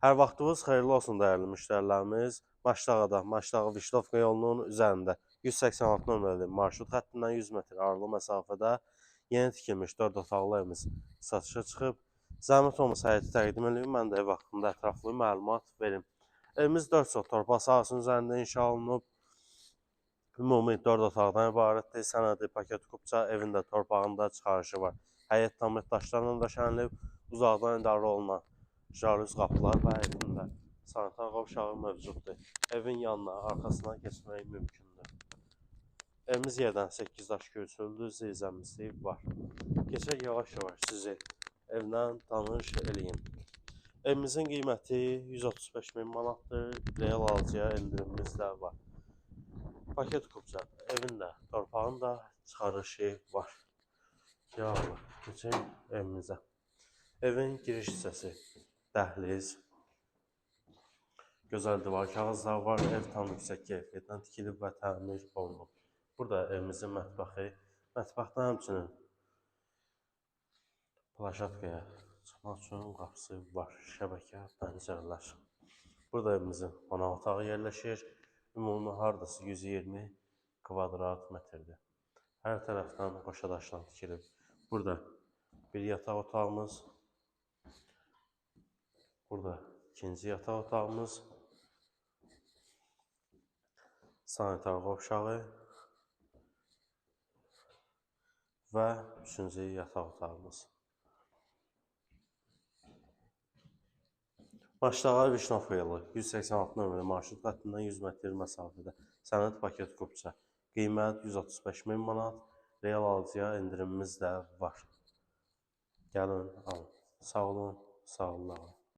Hər vaxtınız xeyirli olsun dəyərli müştərilərimiz. Maşdağada, Maşdağı Vişlovka yolunun üzərində 186 nömrəli marşrut xəttindən 100 metr aralı məsafədə yeni tikilmiş 4 otaqlı evimiz satışa çıxıb. Zəhmət olmasa həyəti təqdim edin, mən də ev haqqında ətraflı məlumat verim. Evimiz 4 sot torpaq sahəsinin üzərində inşa olunub. Ümumi 4 otaqdan ibarətdir. Sənədi paket kupça, evində torpağında çıxarışı var. Həyət tamir daşlarla döşənilib, uzaqdan idarə olunan jaruz qapılar və evində sanitar qovşağı mövcuddur. Evin yanına, arxasına keçmək mümkündür. Evimiz yerdən 8 daş gövsüldür, zirzəmisi var. Keçək yavaş-yavaş sizi evdən tanış eləyim. Evimizin qiyməti 135 min manatdır. Real alıcıya endirimimiz də var. Paket kupça, evində, torpağında çıxarışı var. Yağlı, keçək evimizə. Evin giriş hissəsi, dəhliz, gözəl divar kağızları var. Ev tam yüksək keyfiyyətlə tikilib və təmir olunub. Burada evimizin mətbəxi, mətbəxdə həmçinin plaşatkaya çıxmaq üçün qapısı var. Şəbəkə, pəncərələr. Burada evimizin qonaq otağı yerləşir. Ümumi hardası 120 kvadrat metrdir. Hər tərəfdən qoşa daşla tikilib. Burada bir yataq otağımız, burada ikinci yataq otağımız, sanitar qovşağı və üçüncü yataq otağımız. Maşdağı Vişnovka yolu 186 nömrəli marşrut xəttindən 100 metr məsafədə. Sənəd paket kupça. Qiymət 135 min manat. Real alıcıya endirimimiz də var. Gəlin, alın. Sağ olun, sağ olun.